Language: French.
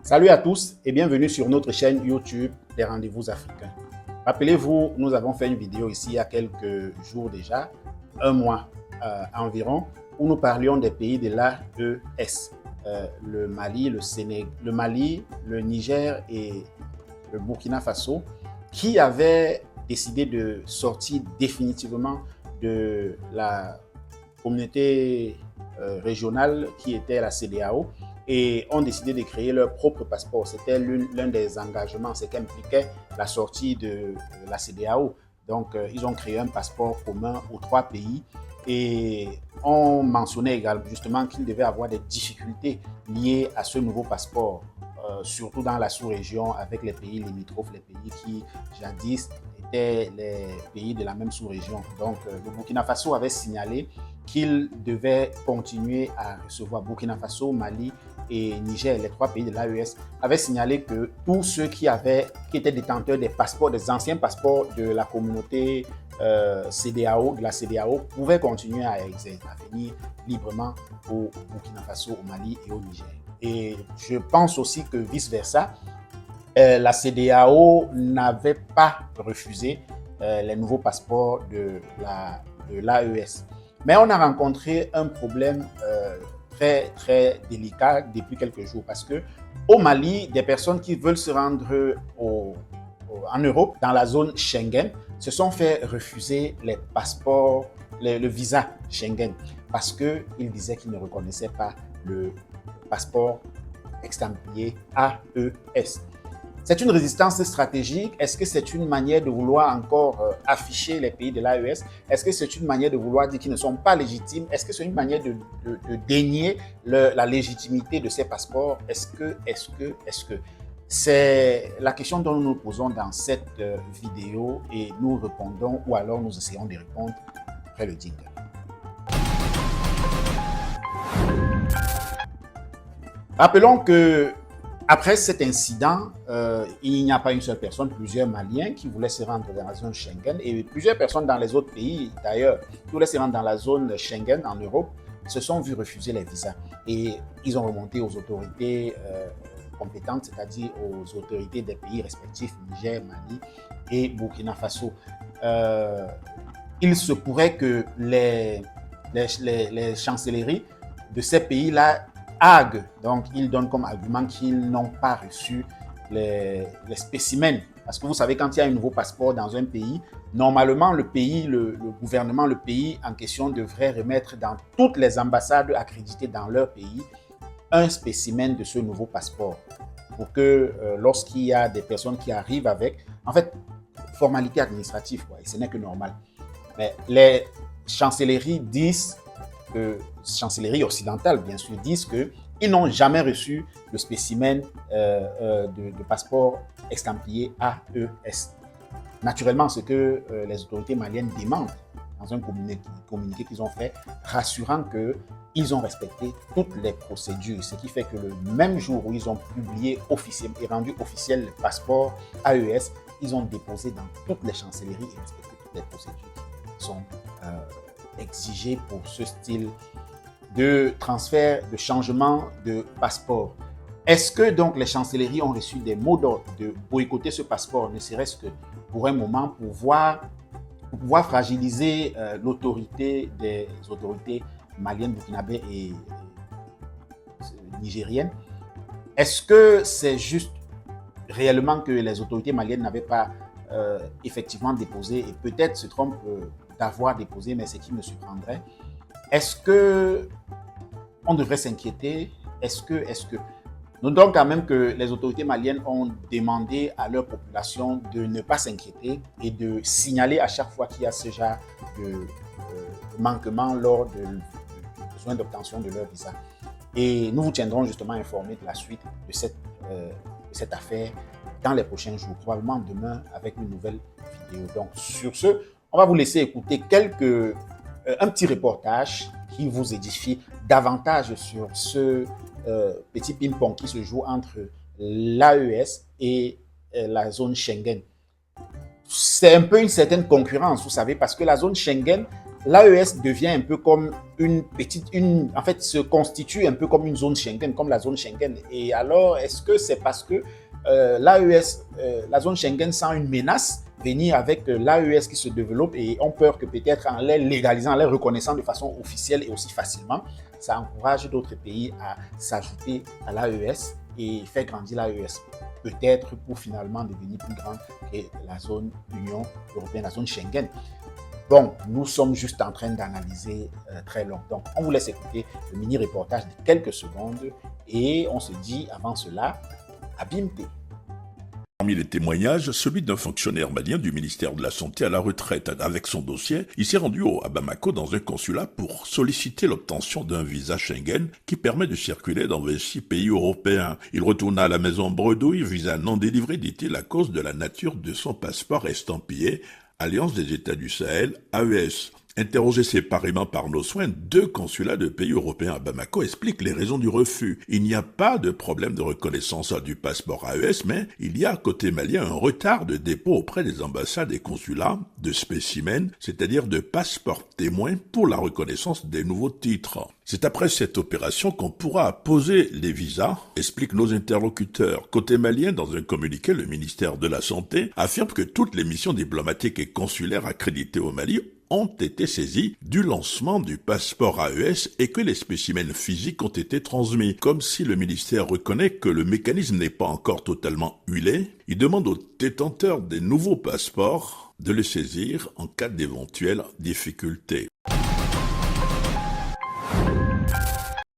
Salut à tous et bienvenue sur notre chaîne YouTube des rendez-vous africains. Rappelez-vous, nous avons fait une vidéo ici il y a quelques jours déjà, un mois environ, où nous parlions des pays de l'AES, le Mali, le Niger et le Burkina Faso, qui avaient décidé de sortir définitivement de la communauté régionale qui était la CEDEAO et ont décidé de créer leur propre passeport. C'était l'un des engagements, ce qu'impliquait la sortie de la CEDEAO. Donc, ils ont créé un passeport commun aux trois pays et on mentionnait également justement qu'il devait avoir des difficultés liées à ce nouveau passeport, surtout dans la sous-région avec les pays limitrophes, les pays qui jadis étaient les pays de la même sous-région. Donc, le Burkina Faso avait signalé qu'il devait continuer à recevoir. Burkina Faso, Mali et Niger, les trois pays de l'AES, avaient signalé que tous ceux qui étaient détenteurs des passeports, des anciens passeports de la communauté CEDEAO, de la CEDEAO, pouvaient continuer à venir librement au Burkina Faso, au Mali et au Niger. Et je pense aussi que vice-versa, la CEDEAO n'avait pas refusé les nouveaux passeports de l'AES. Mais on a rencontré un problème très, très délicat depuis quelques jours parce que au Mali, des personnes qui veulent se rendre en Europe, dans la zone Schengen, se sont fait refuser les passeports, le visa Schengen parce qu'ils disaient qu'ils ne reconnaissaient pas le passeport estampillé AES. C'est une résistance stratégique. Est-ce que c'est une manière de vouloir encore afficher les pays de l'AES? Est-ce que c'est une manière de vouloir dire qu'ils ne sont pas légitimes? Est-ce que c'est une manière de dénier la légitimité de ces passeports? Est-ce que c'est la question dont nous nous posons dans cette vidéo et nous répondons ou alors nous essayons de répondre après le jingle. Rappelons que après cet incident, il n'y a pas une seule personne, plusieurs Maliens qui voulaient se rendre dans la zone Schengen et plusieurs personnes dans les autres pays d'ailleurs qui voulaient se rendre dans la zone Schengen en Europe se sont vus refuser les visas. Et ils ont remonté aux autorités compétentes, c'est-à-dire aux autorités des pays respectifs, Niger, Mali et Burkina Faso. Il se pourrait que les chancelleries de ces pays-là arguent. Donc, ils donnent comme argument qu'ils n'ont pas reçu les spécimens. Parce que vous savez, quand il y a un nouveau passeport dans un pays, normalement, le gouvernement, le pays en question devrait remettre dans toutes les ambassades accréditées dans leur pays un spécimen de ce nouveau passeport. Pour que lorsqu'il y a des personnes qui arrivent avec, en fait, formalité administrative, quoi, et ce n'est que normal. Mais les chancelleries disent chancelleries occidentales, bien sûr, disent qu'ils n'ont jamais reçu le spécimen de passeport estampillé AES. Naturellement, ce que les autorités maliennes demandent dans un communiqué qu'ils ont fait, rassurant qu'ils ont respecté toutes les procédures, ce qui fait que le même jour où ils ont publié et rendu officiel le passeport AES, ils ont déposé dans toutes les chancelleries et respecté toutes les procédures qui sont exigé pour ce style de transfert, de changement de passeport. Est-ce que donc les chancelleries ont reçu des mots d'ordre de boycotter ce passeport, ne serait-ce que pour un moment, pour pouvoir fragiliser l'autorité des autorités maliennes, burkinabées et nigériennes? Est-ce que c'est juste réellement que les autorités maliennes n'avaient pas effectivement déposé et peut-être se trompent d'avoir déposé, mais ce qui me surprendrait? Est-ce que on devrait s'inquiéter? Est-ce que notons quand même que les autorités maliennes ont demandé à leur population de ne pas s'inquiéter et de signaler à chaque fois qu'il y a ce genre de manquement lors de besoin d'obtention de leur visa. Et nous vous tiendrons justement informés de la suite de cette affaire dans les prochains jours, probablement demain avec une nouvelle vidéo. Donc sur ce, on va vous laisser écouter un petit reportage qui vous édifie davantage sur ce petit ping-pong qui se joue entre l'AES et la zone Schengen. C'est un peu une certaine concurrence, vous savez, parce que la zone Schengen l'AES devient un peu comme en fait, se constitue un peu comme une zone Schengen, comme la zone Schengen. Et alors, est-ce que c'est parce que l'AES, la zone Schengen sent une menace venir avec l'AES qui se développe et ont peur que peut-être en les légalisant, en les reconnaissant de façon officielle et aussi facilement, ça encourage d'autres pays à s'ajouter à l'AES et faire grandir l'AES, peut-être pour finalement devenir plus grande que la zone Union européenne, la zone Schengen. Bon, nous sommes juste en train d'analyser très long. Donc, on vous laisse écouter le mini-reportage de quelques secondes et on se dit avant cela, à bientôt. Parmi les témoignages, celui d'un fonctionnaire malien du ministère de la Santé à la retraite. Avec son dossier, il s'est rendu à Bamako dans un consulat pour solliciter l'obtention d'un visa Schengen qui permet de circuler dans 26 pays européens. Il retourna à la maison bredouille, visa non délivré, dit-il, à cause de la nature de son passeport estampillé Alliance des États du Sahel, AES. Interrogés séparément par nos soins, 2 consulats de pays européens à Bamako expliquent les raisons du refus. Il n'y a pas de problème de reconnaissance du passeport AES, mais il y a côté malien un retard de dépôt auprès des ambassades et consulats de spécimens, c'est-à-dire de passeports témoins pour la reconnaissance des nouveaux titres. C'est après cette opération qu'on pourra poser les visas, expliquent nos interlocuteurs. Côté malien, dans un communiqué, le ministère de la Santé affirme que toutes les missions diplomatiques et consulaires accréditées au Mali ont été saisies du lancement du passeport AES et que les spécimens physiques ont été transmis. Comme si le ministère reconnaît que le mécanisme n'est pas encore totalement huilé, il demande aux détenteurs des nouveaux passeports de le saisir en cas d'éventuelles difficultés.